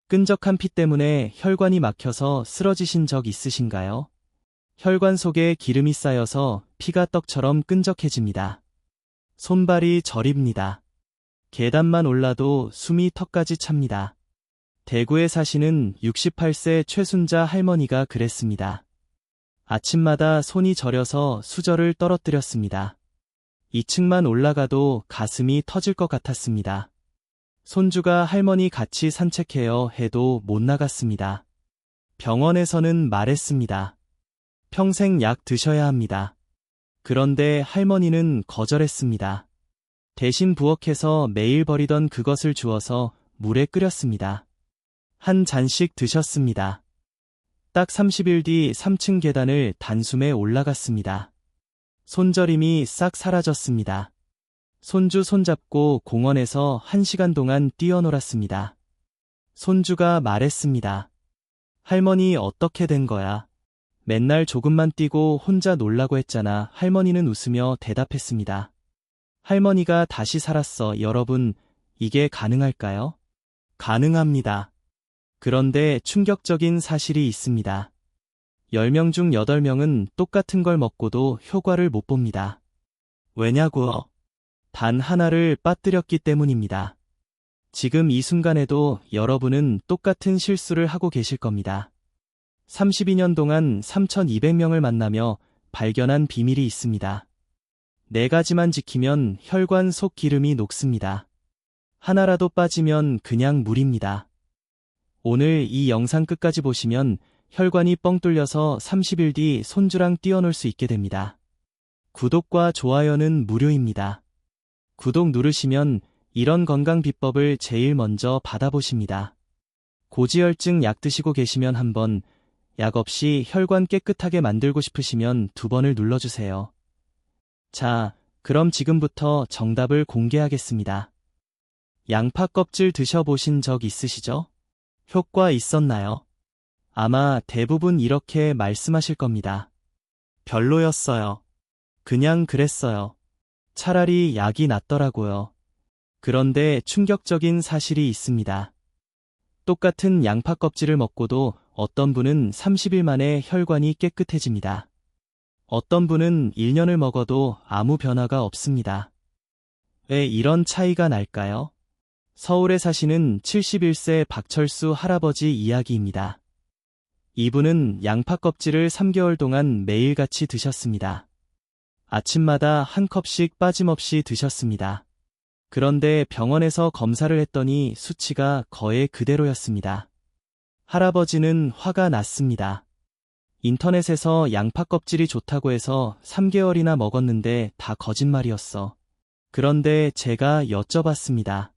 끈적한 피 때문에 혈관이 막혀서 쓰러지신 적 있으신가요? 혈관 속에 기름이 쌓여서 피가 떡처럼 끈적해집니다. 손발이 저립니다. 계단만 올라도 숨이 턱까지 찹니다. 대구에 사시는 68세 최순자 할머니가 그랬습니다. 아침마다 손이 저려서 수저를 떨어뜨렸습니다. 2층만 올라가도 가슴이 터질 것 같았습니다. 손주가 할머니 같이 산책해요 해도 못 나갔습니다. 병원에서는 말했습니다. 평생 약 드셔야 합니다. 그런데 할머니는 거절했습니다. 대신 부엌에서 매일 버리던 그것을 주워서 물에 끓였습니다. 한 잔씩 드셨습니다. 딱 30일 뒤 3층 계단을 단숨에 올라갔습니다. 손저림이 싹 사라졌습니다. 손주 손잡고 공원에서 1시간 동안 뛰어놀았습니다. 손주가 말했습니다. 할머니 어떻게 된 거야? 맨날 조금만 뛰고 혼자 놀라고 했잖아. 할머니는 웃으며 대답했습니다. 할머니가 다시 살았어. 여러분, 이게 가능할까요? 가능합니다. 그런데 충격적인 사실이 있습니다. 10명 중 8명은 똑같은 걸 먹고도 효과를 못 봅니다. 왜냐고요? 단 하나를 빠뜨렸기 때문입니다. 지금 이 순간에도 여러분은 똑같은 실수를 하고 계실 겁니다. 32년 동안 3,200명을 만나며 발견한 비밀이 있습니다. 4가지만 지키면 혈관 속 기름이 녹습니다. 하나라도 빠지면 그냥 물입니다. 오늘 이 영상 끝까지 보시면 혈관이 뻥 뚫려서 30일 뒤 손주랑 뛰어놀 수 있게 됩니다. 구독과 좋아요는 무료입니다. 구독 누르시면 이런 건강 비법을 제일 먼저 받아보십니다. 고지혈증 약 드시고 계시면 한번, 약 없이 혈관 깨끗하게 만들고 싶으시면 2번을 눌러주세요. 자, 그럼 지금부터 정답을 공개하겠습니다. 양파 껍질 드셔보신 적 있으시죠? 효과 있었나요? 아마 대부분 이렇게 말씀하실 겁니다. 별로였어요. 그냥 그랬어요. 차라리 약이 낫더라고요. 그런데 충격적인 사실이 있습니다. 똑같은 양파 껍질을 먹고도 어떤 분은 30일 만에 혈관이 깨끗해집니다. 어떤 분은 1년을 먹어도 아무 변화가 없습니다. 왜 이런 차이가 날까요? 서울에 사시는 71세 박철수 할아버지 이야기입니다. 이분은 양파 껍질을 3개월 동안 매일같이 드셨습니다. 아침마다 한 컵씩 빠짐없이 드셨습니다. 그런데 병원에서 검사를 했더니 수치가 거의 그대로였습니다. 할아버지는 화가 났습니다. 인터넷에서 양파 껍질이 좋다고 해서 3개월이나 먹었는데 다 거짓말이었어. 그런데 제가 여쭤봤습니다.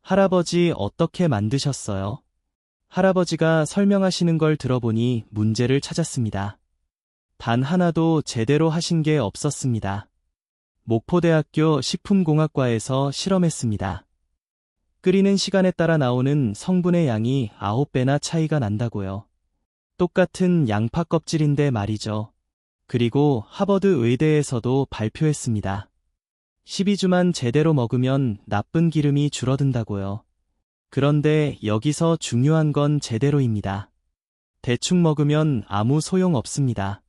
할아버지 어떻게 만드셨어요? 할아버지가 설명하시는 걸 들어보니 문제를 찾았습니다. 단 하나도 제대로 하신 게 없었습니다. 목포대학교 식품공학과에서 실험했습니다. 끓이는 시간에 따라 나오는 성분의 양이 9배나 차이가 난다고요. 똑같은 양파 껍질인데 말이죠. 그리고 하버드 의대에서도 발표했습니다. 12주만 제대로 먹으면 나쁜 기름이 줄어든다고요. 그런데 여기서 중요한 건 제대로입니다. 대충 먹으면 아무 소용 없습니다.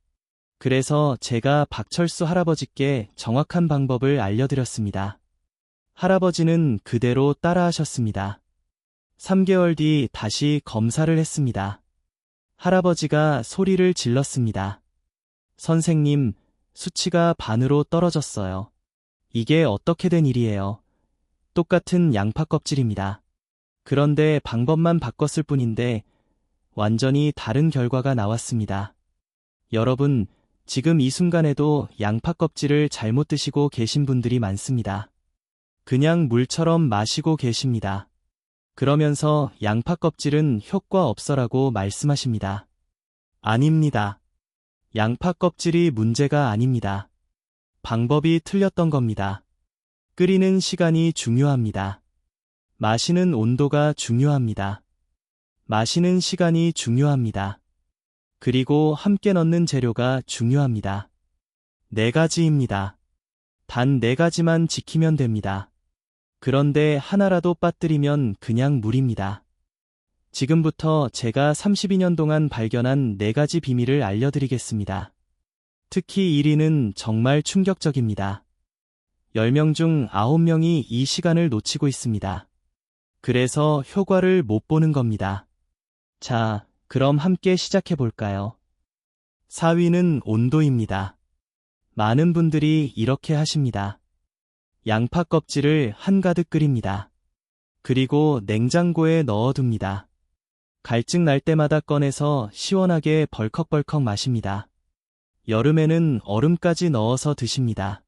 그래서 제가 박철수 할아버지께 정확한 방법을 알려드렸습니다. 할아버지는 그대로 따라하셨습니다. 3개월 뒤 다시 검사를 했습니다. 할아버지가 소리를 질렀습니다. 선생님, 수치가 반으로 떨어졌어요. 이게 어떻게 된 일이에요? 똑같은 양파 껍질입니다. 그런데 방법만 바꿨을 뿐인데 완전히 다른 결과가 나왔습니다. 여러분, 지금 이 순간에도 양파 껍질을 잘못 드시고 계신 분들이 많습니다. 그냥 물처럼 마시고 계십니다. 그러면서 양파 껍질은 효과 없어라고 말씀하십니다. 아닙니다. 양파 껍질이 문제가 아닙니다. 방법이 틀렸던 겁니다. 끓이는 시간이 중요합니다. 마시는 온도가 중요합니다. 마시는 시간이 중요합니다. 그리고 함께 넣는 재료가 중요합니다. 4가지입니다. 단 4가지만 지키면 됩니다. 그런데 하나라도 빠뜨리면 그냥 물입니다. 지금부터 제가 32년 동안 발견한 4가지 비밀을 알려드리겠습니다. 특히 1위는 정말 충격적입니다. 10명 중 9명이 이 시간을 놓치고 있습니다. 그래서 효과를 못 보는 겁니다. 자, 그럼 함께 시작해 볼까요? 4위는 온도입니다. 많은 분들이 이렇게 하십니다. 양파 껍질을 한가득 끓입니다. 그리고 냉장고에 넣어둡니다. 갈증 날 때마다 꺼내서 시원하게 벌컥벌컥 마십니다. 여름에는 얼음까지 넣어서 드십니다.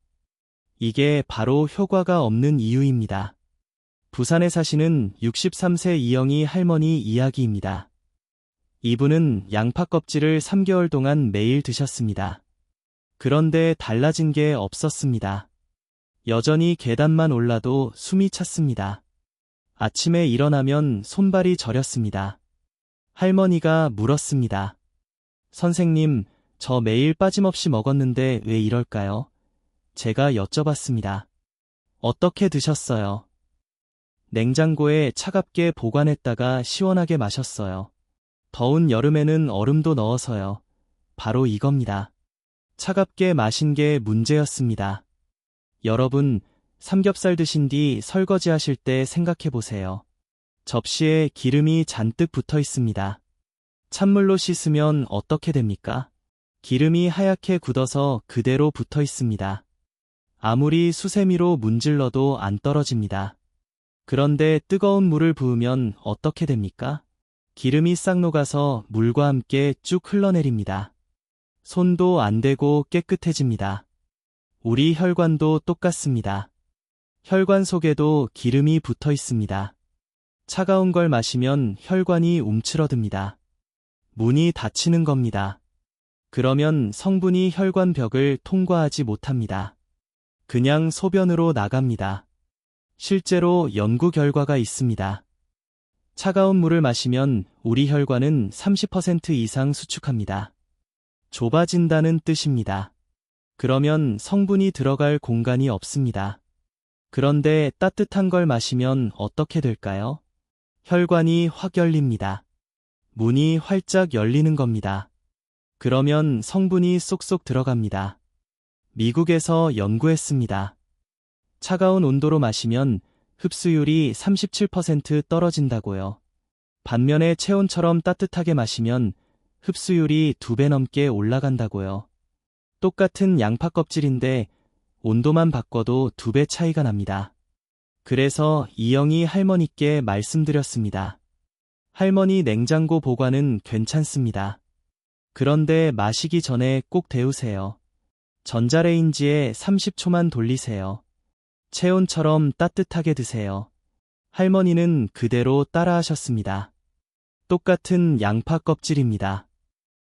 이게 바로 효과가 없는 이유입니다. 부산에 사시는 63세 이영희 할머니 이야기입니다. 이분은 양파 껍질을 3개월 동안 매일 드셨습니다. 그런데 달라진 게 없었습니다. 여전히 계단만 올라도 숨이 찼습니다. 아침에 일어나면 손발이 저렸습니다. 할머니가 물었습니다. 선생님, 저 매일 빠짐없이 먹었는데 왜 이럴까요? 제가 여쭤봤습니다. 어떻게 드셨어요? 냉장고에 차갑게 보관했다가 시원하게 마셨어요. 더운 여름에는 얼음도 넣어서요. 바로 이겁니다. 차갑게 마신 게 문제였습니다. 여러분, 삼겹살 드신 뒤 설거지 하실 때 생각해 보세요. 접시에 기름이 잔뜩 붙어 있습니다. 찬물로 씻으면 어떻게 됩니까? 기름이 하얗게 굳어서 그대로 붙어 있습니다. 아무리 수세미로 문질러도 안 떨어집니다. 그런데 뜨거운 물을 부으면 어떻게 됩니까? 기름이 싹 녹아서 물과 함께 쭉 흘러내립니다. 손도 안 대고 깨끗해집니다. 우리 혈관도 똑같습니다. 혈관 속에도 기름이 붙어 있습니다. 차가운 걸 마시면 혈관이 움츠러듭니다. 문이 닫히는 겁니다. 그러면 성분이 혈관 벽을 통과하지 못합니다. 그냥 소변으로 나갑니다. 실제로 연구 결과가 있습니다. 차가운 물을 마시면 우리 혈관은 30% 이상 수축합니다. 좁아진다는 뜻입니다. 그러면 성분이 들어갈 공간이 없습니다. 그런데 따뜻한 걸 마시면 어떻게 될까요? 혈관이 확 열립니다. 문이 활짝 열리는 겁니다. 그러면 성분이 쏙쏙 들어갑니다. 미국에서 연구했습니다. 차가운 온도로 마시면 흡수율이 37% 떨어진다고요. 반면에 체온처럼 따뜻하게 마시면 흡수율이 2배 넘게 올라간다고요. 똑같은 양파 껍질인데 온도만 바꿔도 2배 차이가 납니다. 그래서 이영희 할머니께 말씀드렸습니다. 할머니 냉장고 보관은 괜찮습니다. 그런데 마시기 전에 꼭 데우세요. 전자레인지에 30초만 돌리세요. 체온처럼 따뜻하게 드세요. 할머니는 그대로 따라하셨습니다. 똑같은 양파 껍질입니다.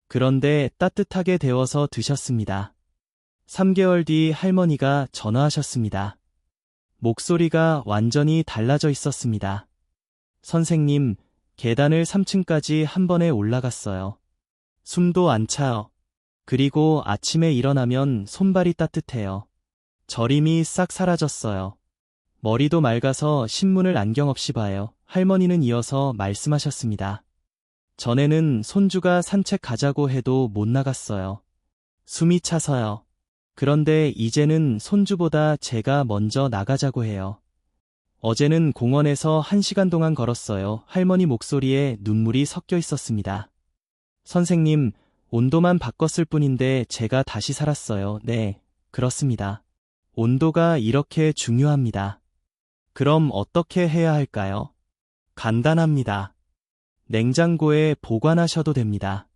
그런데 따뜻하게 데워서 드셨습니다. 3개월 뒤 할머니가 전화하셨습니다. 목소리가 완전히 달라져 있었습니다. 선생님, 계단을 3층까지 한 번에 올라갔어요. 숨도 안 차요. 그리고 아침에 일어나면 손발이 따뜻해요. 저림이 싹 사라졌어요. 머리도 맑아서 신문을 안경 없이 봐요. 할머니는 이어서 말씀하셨습니다. 전에는 손주가 산책 가자고 해도 못 나갔어요. 숨이 차서요. 그런데 이제는 손주보다 제가 먼저 나가자고 해요. 어제는 공원에서 1시간 동안 걸었어요. 할머니 목소리에 눈물이 섞여 있었습니다. 선생님, 온도만 바꿨을 뿐인데 제가 다시 살았어요. 네, 그렇습니다. 온도가 이렇게 중요합니다. 그럼 어떻게 해야 할까요? 간단합니다. 냉장고에 보관하셔도 됩니다.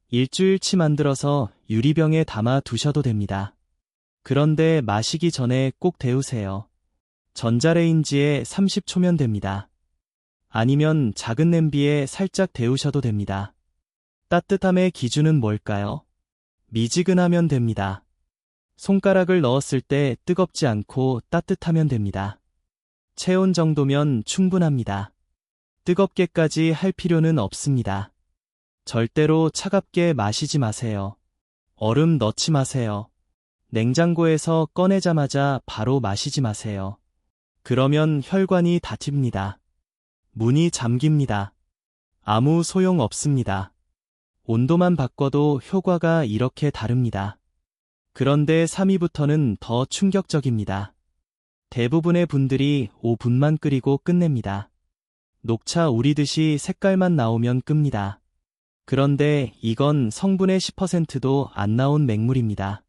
일주일치 만들어서 유리병에 담아 두셔도 됩니다. 그런데 마시기 전에 꼭 데우세요. 전자레인지에 30초면 됩니다. 아니면 작은 냄비에 살짝 데우셔도 됩니다. 따뜻함의 기준은 뭘까요? 미지근하면 됩니다. 손가락을 넣었을 때 뜨겁지 않고 따뜻하면 됩니다. 체온 정도면 충분합니다. 뜨겁게까지 할 필요는 없습니다. 절대로 차갑게 마시지 마세요. 얼음 넣지 마세요. 냉장고에서 꺼내자마자 바로 마시지 마세요. 그러면 혈관이 닫힙니다. 문이 잠깁니다. 아무 소용 없습니다. 온도만 바꿔도 효과가 이렇게 다릅니다. 그런데 3위부터는 더 충격적입니다. 대부분의 분들이 5분만 끓이고 끝냅니다. 녹차 우리듯이 색깔만 나오면 끕니다. 그런데 이건 성분의 10%도 안 나온 맹물입니다.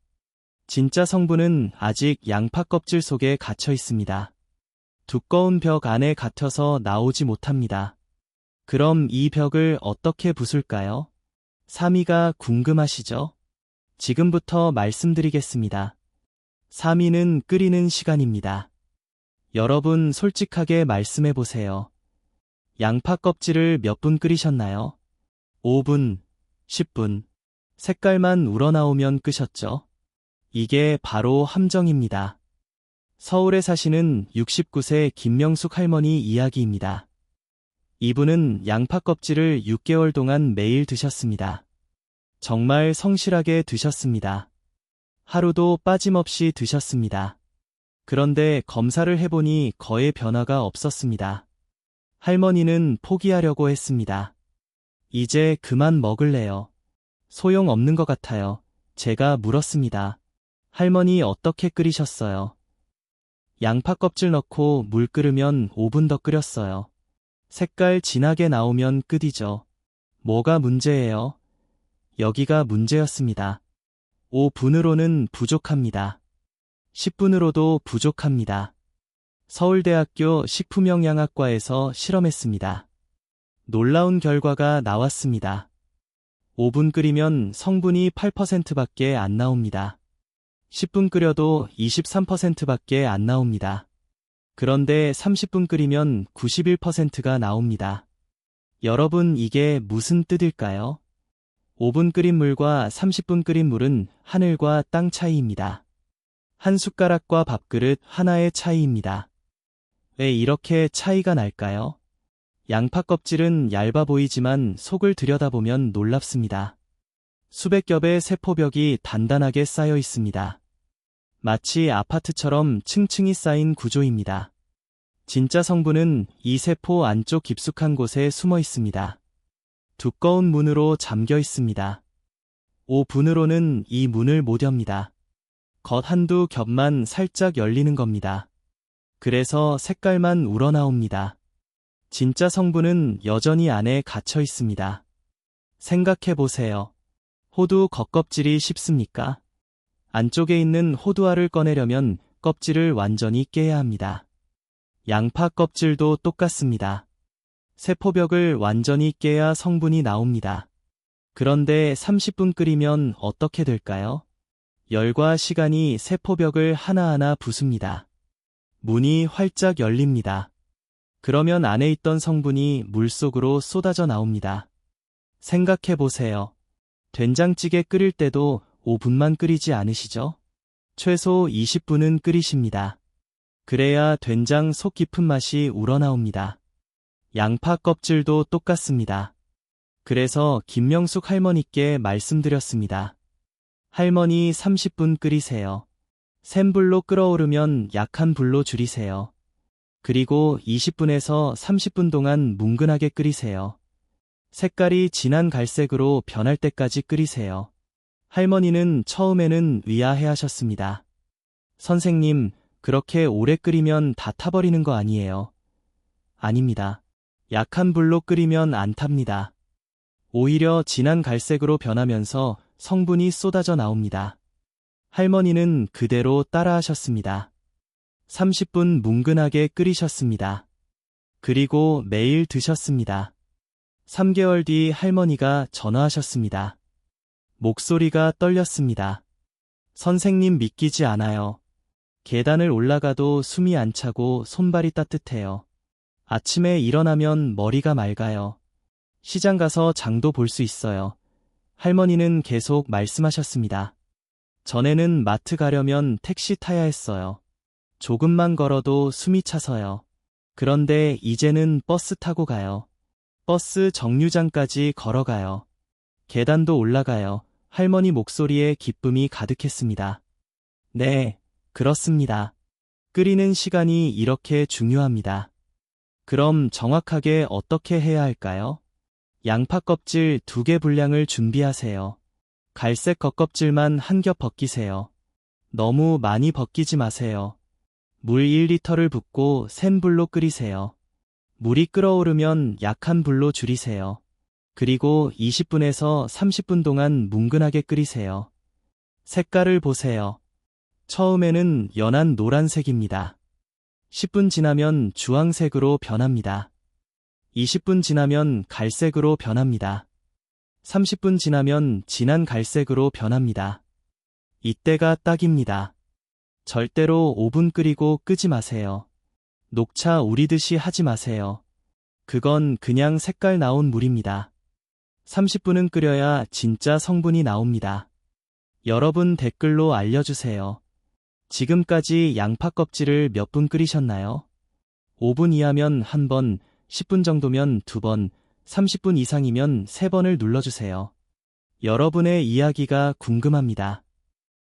진짜 성분은 아직 양파 껍질 속에 갇혀 있습니다. 두꺼운 벽 안에 갇혀서 나오지 못합니다. 그럼 이 벽을 어떻게 부술까요? 3위가 궁금하시죠? 지금부터 말씀드리겠습니다. 3위는 끓이는 시간입니다. 여러분 솔직하게 말씀해 보세요. 양파 껍질을 몇 분 끓이셨나요? 5분, 10분. 색깔만 우러나오면 끄셨죠? 이게 바로 함정입니다. 서울에 사시는 69세 김명숙 할머니 이야기입니다. 이분은 양파 껍질을 6개월 동안 매일 드셨습니다. 정말 성실하게 드셨습니다. 하루도 빠짐없이 드셨습니다. 그런데 검사를 해보니 거의 변화가 없었습니다. 할머니는 포기하려고 했습니다. 이제 그만 먹을래요. 소용없는 것 같아요. 제가 물었습니다. 할머니 어떻게 끓이셨어요? 양파 껍질 넣고 물 끓으면 5분 더 끓였어요. 색깔 진하게 나오면 끝이죠. 뭐가 문제예요? 여기가 문제였습니다. 5분으로는 부족합니다. 10분으로도 부족합니다. 서울대학교 식품영양학과에서 실험했습니다. 놀라운 결과가 나왔습니다. 5분 끓이면 성분이 8%밖에 안 나옵니다. 10분 끓여도 23%밖에 안 나옵니다. 그런데 30분 끓이면 91%가 나옵니다. 여러분 이게 무슨 뜻일까요? 5분 끓인 물과 30분 끓인 물은 하늘과 땅 차이입니다. 한 숟가락과 밥그릇 하나의 차이입니다. 왜 이렇게 차이가 날까요? 양파 껍질은 얇아 보이지만 속을 들여다보면 놀랍습니다. 수백 겹의 세포벽이 단단하게 쌓여 있습니다. 마치 아파트처럼 층층이 쌓인 구조입니다. 진짜 성분은 이 세포 안쪽 깊숙한 곳에 숨어 있습니다. 두꺼운 문으로 잠겨 있습니다. 5분으로는 이 문을 못 엽니다. 겉 한두 겹만 살짝 열리는 겁니다. 그래서 색깔만 우러나옵니다. 진짜 성분은 여전히 안에 갇혀 있습니다. 생각해 보세요. 호두 겉껍질이 쉽습니까? 안쪽에 있는 호두알을 꺼내려면 껍질을 완전히 깨야 합니다. 양파 껍질도 똑같습니다. 세포벽을 완전히 깨야 성분이 나옵니다. 그런데 30분 끓이면 어떻게 될까요? 열과 시간이 세포벽을 하나하나 부숩니다. 문이 활짝 열립니다. 그러면 안에 있던 성분이 물속으로 쏟아져 나옵니다. 생각해 보세요. 된장찌개 끓일 때도 5분만 끓이지 않으시죠? 최소 20분은 끓이십니다. 그래야 된장 속 깊은 맛이 우러나옵니다. 양파 껍질도 똑같습니다. 그래서 김명숙 할머니께 말씀드렸습니다. 할머니 30분 끓이세요. 센 불로 끓어오르면 약한 불로 줄이세요. 그리고 20분에서 30분 동안 뭉근하게 끓이세요. 색깔이 진한 갈색으로 변할 때까지 끓이세요. 할머니는 처음에는 의아해하셨습니다. 선생님, 그렇게 오래 끓이면 다 타버리는 거 아니에요? 아닙니다. 약한 불로 끓이면 안 탑니다. 오히려 진한 갈색으로 변하면서 성분이 쏟아져 나옵니다. 할머니는 그대로 따라하셨습니다. 30분 뭉근하게 끓이셨습니다. 그리고 매일 드셨습니다. 3개월 뒤 할머니가 전화하셨습니다. 목소리가 떨렸습니다. 선생님 믿기지 않아요. 계단을 올라가도 숨이 안 차고 손발이 따뜻해요. 아침에 일어나면 머리가 맑아요. 시장 가서 장도 볼 수 있어요. 할머니는 계속 말씀하셨습니다. 전에는 마트 가려면 택시 타야 했어요. 조금만 걸어도 숨이 차서요. 그런데 이제는 버스 타고 가요. 버스 정류장까지 걸어가요. 계단도 올라가요. 할머니 목소리에 기쁨이 가득했습니다. 네, 그렇습니다. 끓이는 시간이 이렇게 중요합니다. 그럼 정확하게 어떻게 해야 할까요? 양파 껍질 2개 분량을 준비하세요. 갈색 겉껍질만 한 겹 벗기세요. 너무 많이 벗기지 마세요. 물 1리터를 붓고 센 불로 끓이세요. 물이 끓어오르면 약한 불로 줄이세요. 그리고 20분에서 30분 동안 뭉근하게 끓이세요. 색깔을 보세요. 처음에는 연한 노란색입니다. 10분 지나면 주황색으로 변합니다. 20분 지나면 갈색으로 변합니다. 30분 지나면 진한 갈색으로 변합니다. 이때가 딱입니다. 절대로 5분 끓이고 끄지 마세요. 녹차 우리듯이 하지 마세요. 그건 그냥 색깔 나온 물입니다. 30분은 끓여야 진짜 성분이 나옵니다. 여러분 댓글로 알려주세요. 지금까지 양파 껍질을 몇 분 끓이셨나요? 5분 이하면 1번, 10분 정도면 2번, 30분 이상이면 3번을 눌러주세요. 여러분의 이야기가 궁금합니다.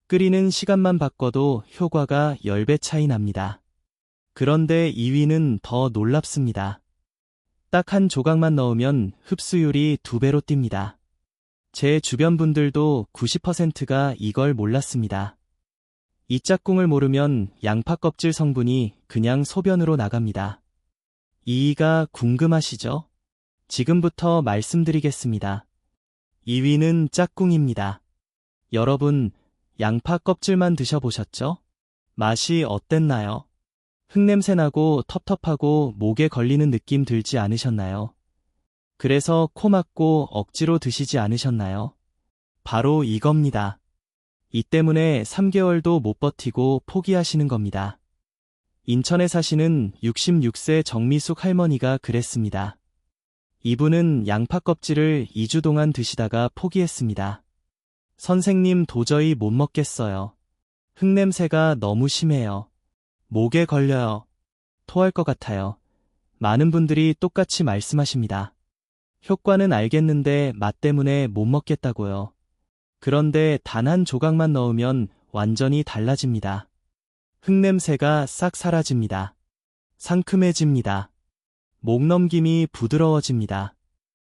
끓이는 시간만 바꿔도 효과가 10배 차이 납니다. 그런데 2위는 더 놀랍습니다. 딱 한 조각만 넣으면 흡수율이 2배로 뜁니다. 제 주변 분들도 90%가 이걸 몰랐습니다. 이 짝꿍을 모르면 양파 껍질 성분이 그냥 소변으로 나갑니다. 2위가 궁금하시죠? 지금부터 말씀드리겠습니다. 2위는 짝꿍입니다. 여러분, 양파 껍질만 드셔보셨죠? 맛이 어땠나요? 흙냄새 나고 텁텁하고 목에 걸리는 느낌 들지 않으셨나요? 그래서 코 막고 억지로 드시지 않으셨나요? 바로 이겁니다. 이 때문에 3개월도 못 버티고 포기하시는 겁니다. 인천에 사시는 66세 정미숙 할머니가 그랬습니다. 이분은 양파 껍질을 2주 동안 드시다가 포기했습니다. 선생님 도저히 못 먹겠어요. 흙냄새가 너무 심해요. 목에 걸려요. 토할 것 같아요. 많은 분들이 똑같이 말씀하십니다. 효과는 알겠는데 맛 때문에 못 먹겠다고요. 그런데 단 한 조각만 넣으면 완전히 달라집니다. 흙냄새가 싹 사라집니다. 상큼해집니다. 목 넘김이 부드러워집니다.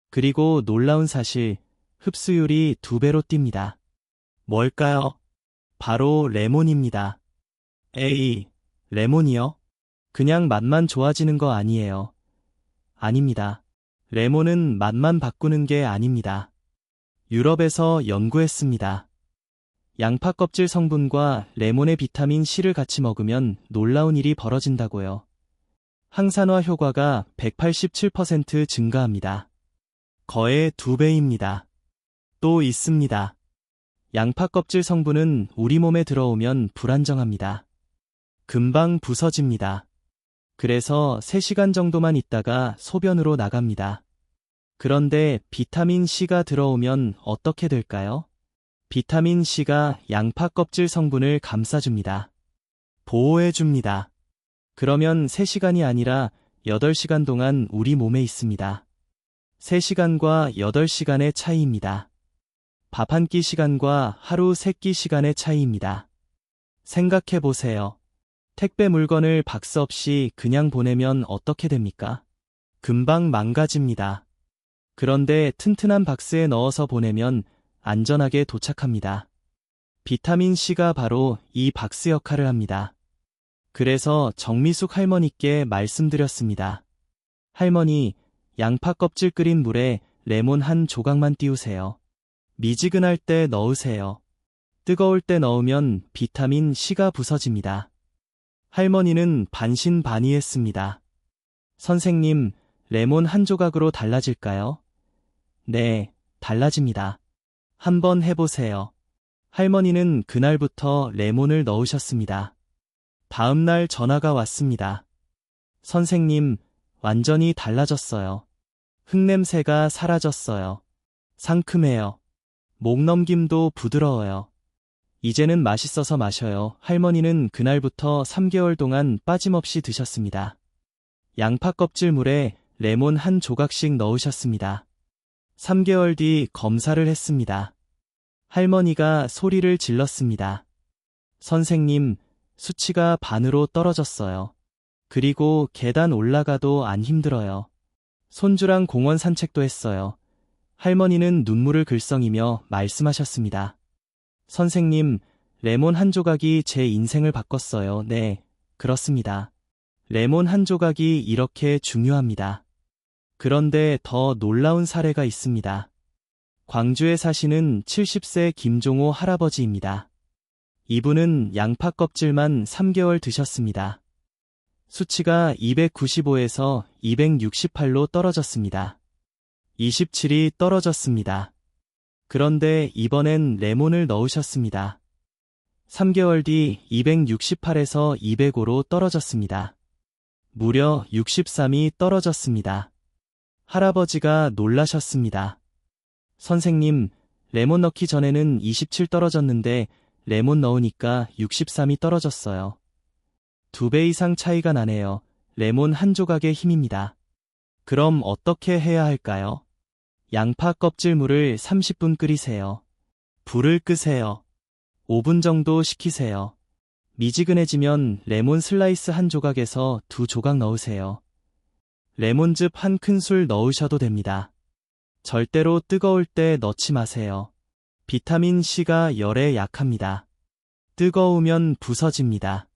그리고 놀라운 사실, 흡수율이 2배로 뜁니다. 뭘까요? 바로 레몬입니다. 에이, 레몬이요? 그냥 맛만 좋아지는 거 아니에요. 아닙니다. 레몬은 맛만 바꾸는 게 아닙니다. 유럽에서 연구했습니다. 양파 껍질 성분과 레몬의 비타민 C를 같이 먹으면 놀라운 일이 벌어진다고요. 항산화 효과가 187% 증가합니다. 거의 2배입니다. 또 있습니다. 양파 껍질 성분은 우리 몸에 들어오면 불안정합니다. 금방 부서집니다. 그래서 3시간 정도만 있다가 소변으로 나갑니다. 그런데 비타민 C가 들어오면 어떻게 될까요? 비타민 C가 양파 껍질 성분을 감싸줍니다. 보호해줍니다. 그러면 3시간이 아니라 8시간 동안 우리 몸에 있습니다. 3시간과 8시간의 차이입니다. 밥 한 끼 시간과 하루 3끼 시간의 차이입니다. 생각해보세요. 택배 물건을 박스 없이 그냥 보내면 어떻게 됩니까? 금방 망가집니다. 그런데 튼튼한 박스에 넣어서 보내면 안전하게 도착합니다. 비타민 C가 바로 이 박스 역할을 합니다. 그래서 정미숙 할머니께 말씀드렸습니다. 할머니, 양파 껍질 끓인 물에 레몬 한 조각만 띄우세요. 미지근할 때 넣으세요. 뜨거울 때 넣으면 비타민 C가 부서집니다. 할머니는 반신반의했습니다. 선생님, 레몬 한 조각으로 달라질까요? 네, 달라집니다. 한번 해보세요. 할머니는 그날부터 레몬을 넣으셨습니다. 다음날 전화가 왔습니다. 선생님, 완전히 달라졌어요. 흙냄새가 사라졌어요. 상큼해요. 목 넘김도 부드러워요. 이제는 맛있어서 마셔요. 할머니는 그날부터 3개월 동안 빠짐없이 드셨습니다. 양파 껍질 물에 레몬 한 조각씩 넣으셨습니다. 3개월 뒤 검사를 했습니다. 할머니가 소리를 질렀습니다. 선생님, 수치가 반으로 떨어졌어요. 그리고 계단 올라가도 안 힘들어요. 손주랑 공원 산책도 했어요. 할머니는 눈물을 글썽이며 말씀하셨습니다. 선생님, 레몬 한 조각이 제 인생을 바꿨어요. 네, 그렇습니다. 레몬 한 조각이 이렇게 중요합니다. 그런데 더 놀라운 사례가 있습니다. 광주에 사시는 70세 김종호 할아버지입니다. 이분은 양파 껍질만 3개월 드셨습니다. 수치가 295에서 268로 떨어졌습니다. 27이 떨어졌습니다. 그런데 이번엔 레몬을 넣으셨습니다. 3개월 뒤 268에서 205로 떨어졌습니다. 무려 63이 떨어졌습니다. 할아버지가 놀라셨습니다. 선생님, 레몬 넣기 전에는 27 떨어졌는데 레몬 넣으니까 63이 떨어졌어요. 2배 이상 차이가 나네요. 레몬 한 조각의 힘입니다. 그럼 어떻게 해야 할까요? 양파 껍질물을 30분 끓이세요. 불을 끄세요. 5분 정도 식히세요. 미지근해지면 레몬 슬라이스 한 조각에서 2조각 넣으세요. 레몬즙 한 큰술 넣으셔도 됩니다. 절대로 뜨거울 때 넣지 마세요. 비타민 C가 열에 약합니다. 뜨거우면 부서집니다.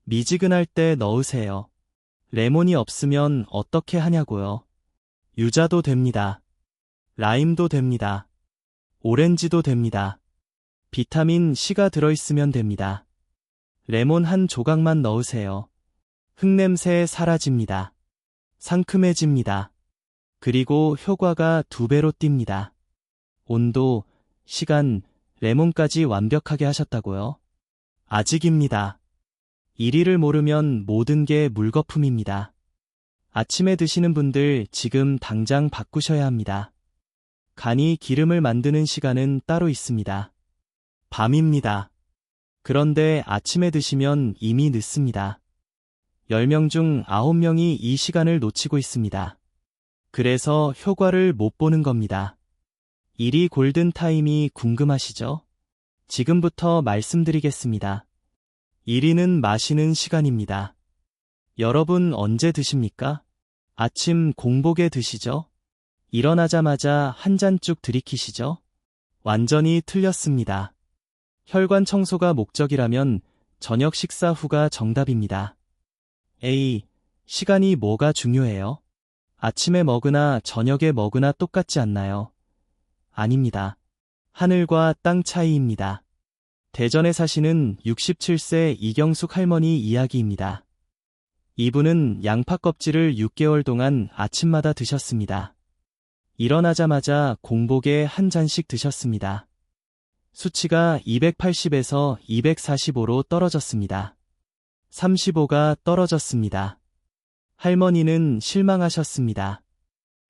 미지근할 때 넣으세요. 레몬이 없으면 어떻게 하냐고요? 유자도 됩니다. 라임도 됩니다. 오렌지도 됩니다. 비타민 C가 들어있으면 됩니다. 레몬 한 조각만 넣으세요. 흙냄새 사라집니다. 상큼해집니다. 그리고 효과가 2배로 뜁니다. 온도, 시간, 레몬까지 완벽하게 하셨다고요? 아직입니다. 1위를 모르면 모든 게 물거품입니다. 아침에 드시는 분들 지금 당장 바꾸셔야 합니다. 간이 기름을 만드는 시간은 따로 있습니다. 밤입니다. 그런데 아침에 드시면 이미 늦습니다. 10명 중 9명이 이 시간을 놓치고 있습니다. 그래서 효과를 못 보는 겁니다. 1위 골든타임이 궁금하시죠? 지금부터 말씀드리겠습니다. 1위는 마시는 시간입니다. 여러분 언제 드십니까? 아침 공복에 드시죠? 일어나자마자 한 잔쭉 들이키시죠? 완전히 틀렸습니다. 혈관 청소가 목적이라면 저녁 식사 후가 정답입니다. A. 시간이 뭐가 중요해요? 아침에 먹으나 저녁에 먹으나 똑같지 않나요? 아닙니다. 하늘과 땅 차이입니다. 대전에 사시는 67세 이경숙 할머니 이야기입니다. 이분은 양파 껍질을 6개월 동안 아침마다 드셨습니다. 일어나자마자 공복에 한 잔씩 드셨습니다. 수치가 280에서 245로 떨어졌습니다. 35가 떨어졌습니다. 할머니는 실망하셨습니다.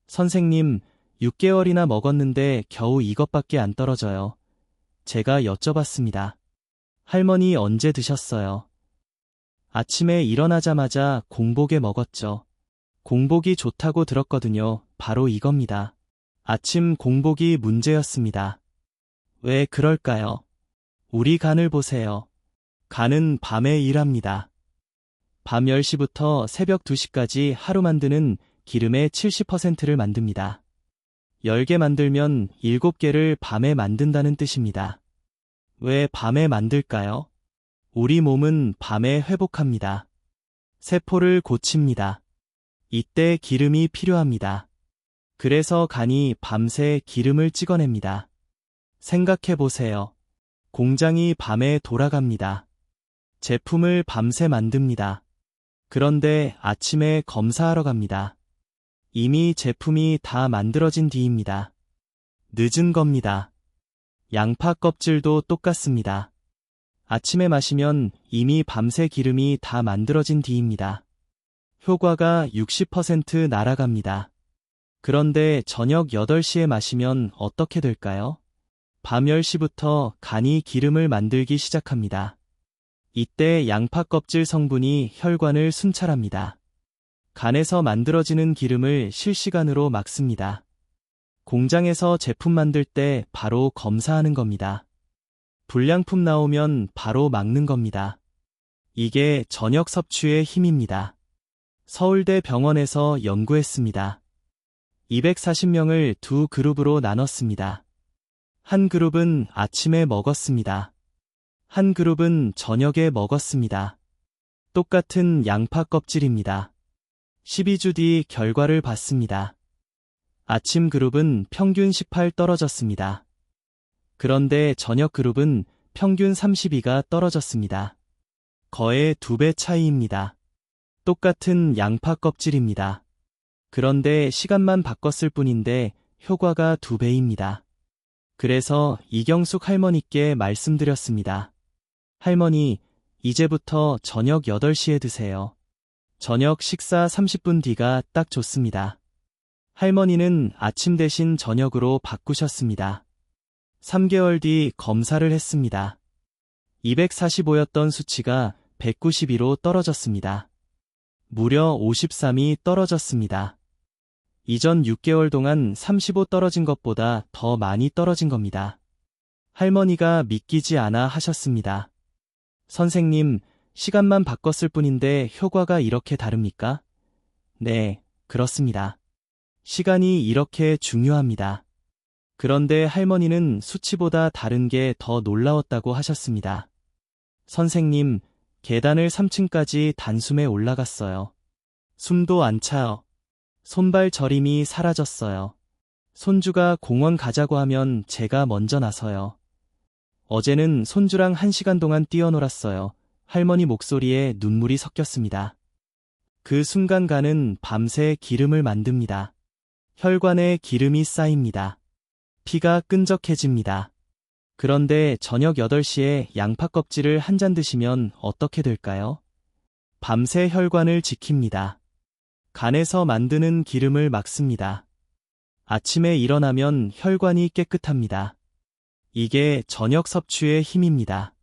선생님, 6개월이나 먹었는데 겨우 이것밖에 안 떨어져요. 제가 여쭤봤습니다. 할머니 언제 드셨어요? 아침에 일어나자마자 공복에 먹었죠. 공복이 좋다고 들었거든요. 바로 이겁니다. 아침 공복이 문제였습니다. 왜 그럴까요? 우리 간을 보세요. 간은 밤에 일합니다. 밤 10시부터 새벽 2시까지 하루 만드는 기름의 70%를 만듭니다. 10개 만들면 7개를 밤에 만든다는 뜻입니다. 왜 밤에 만들까요? 우리 몸은 밤에 회복합니다. 세포를 고칩니다. 이때 기름이 필요합니다. 그래서 간이 밤새 기름을 찍어냅니다. 생각해 보세요. 공장이 밤에 돌아갑니다. 제품을 밤새 만듭니다. 그런데 아침에 검사하러 갑니다. 이미 제품이 다 만들어진 뒤입니다. 늦은 겁니다. 양파 껍질도 똑같습니다. 아침에 마시면 이미 밤새 기름이 다 만들어진 뒤입니다. 효과가 60% 날아갑니다. 그런데 저녁 8시에 마시면 어떻게 될까요? 밤 10시부터 간이 기름을 만들기 시작합니다. 이때 양파 껍질 성분이 혈관을 순찰합니다. 간에서 만들어지는 기름을 실시간으로 막습니다. 공장에서 제품 만들 때 바로 검사하는 겁니다. 불량품 나오면 바로 막는 겁니다. 이게 저녁 섭취의 힘입니다. 서울대 병원에서 연구했습니다. 240명을 두 그룹으로 나눴습니다. 한 그룹은 아침에 먹었습니다. 한 그룹은 저녁에 먹었습니다. 똑같은 양파 껍질입니다. 12주 뒤 결과를 봤습니다. 아침 그룹은 평균 18 떨어졌습니다. 그런데 저녁 그룹은 평균 32가 떨어졌습니다. 거의 2배 차이입니다. 똑같은 양파 껍질입니다. 그런데 시간만 바꿨을 뿐인데 효과가 2배입니다. 그래서 이경숙 할머니께 말씀드렸습니다. 할머니, 이제부터 저녁 8시에 드세요. 저녁 식사 30분 뒤가 딱 좋습니다. 할머니는 아침 대신 저녁으로 바꾸셨습니다. 3개월 뒤 검사를 했습니다. 245였던 수치가 192로 떨어졌습니다. 무려 53이 떨어졌습니다. 이전 6개월 동안 35 떨어진 것보다 더 많이 떨어진 겁니다. 할머니가 믿기지 않아 하셨습니다. 선생님, 시간만 바꿨을 뿐인데 효과가 이렇게 다릅니까? 네, 그렇습니다. 시간이 이렇게 중요합니다. 그런데 할머니는 수치보다 다른 게 더 놀라웠다고 하셨습니다. 선생님, 계단을 3층까지 단숨에 올라갔어요. 숨도 안 차요. 손발 저림이 사라졌어요. 손주가 공원 가자고 하면 제가 먼저 나서요. 어제는 손주랑 1시간 동안 뛰어놀았어요. 할머니 목소리에 눈물이 섞였습니다. 그 순간간은 밤새 기름을 만듭니다. 혈관에 기름이 쌓입니다. 피가 끈적해집니다. 그런데 저녁 8시에 양파 껍질을 한 잔 드시면 어떻게 될까요? 밤새 혈관을 지킵니다. 간에서 만드는 기름을 막습니다. 아침에 일어나면 혈관이 깨끗합니다. 이게 저녁 섭취의 힘입니다.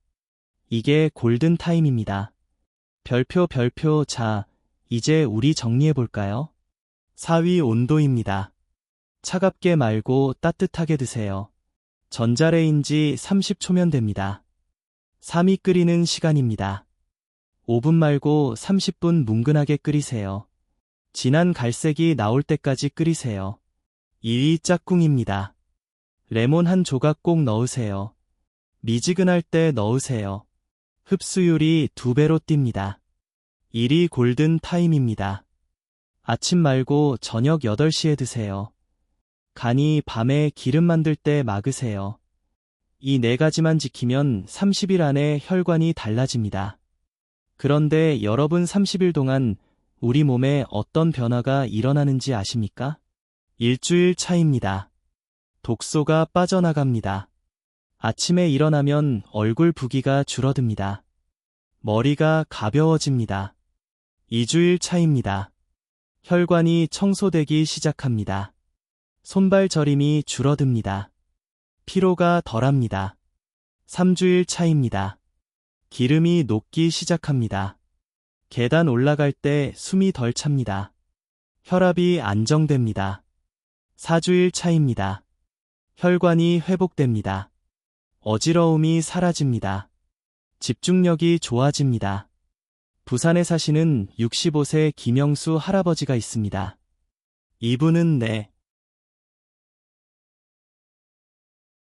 이게 골든타임입니다. 별표. 자, 이제 우리 정리해볼까요? 4위 온도입니다. 차갑게 말고 따뜻하게 드세요. 전자레인지 30초면 됩니다. 3위 끓이는 시간입니다. 5분 말고 30분 뭉근하게 끓이세요. 진한 갈색이 나올 때까지 끓이세요. 2위 짝꿍입니다. 레몬 한 조각 꼭 넣으세요. 미지근할 때 넣으세요. 흡수율이 2배로 뜁니다. 1위 골든 타임입니다. 아침 말고 저녁 8시에 드세요. 간이 밤에 기름 만들 때 막으세요. 이 4가지만 지키면 30일 안에 혈관이 달라집니다. 그런데 여러분 30일 동안 우리 몸에 어떤 변화가 일어나는지 아십니까? 일주일 차입니다. 독소가 빠져나갑니다. 아침에 일어나면 얼굴 부기가 줄어듭니다. 머리가 가벼워집니다. 2주일 차입니다. 혈관이 청소되기 시작합니다. 손발 저림이 줄어듭니다. 피로가 덜합니다. 3주일 차입니다. 기름이 녹기 시작합니다. 계단 올라갈 때 숨이 덜 찹니다. 혈압이 안정됩니다. 4주일 차입니다. 혈관이 회복됩니다. 어지러움이 사라집니다. 집중력이 좋아집니다. 부산에 사시는 65세 김영수 할아버지가 있습니다. 이분은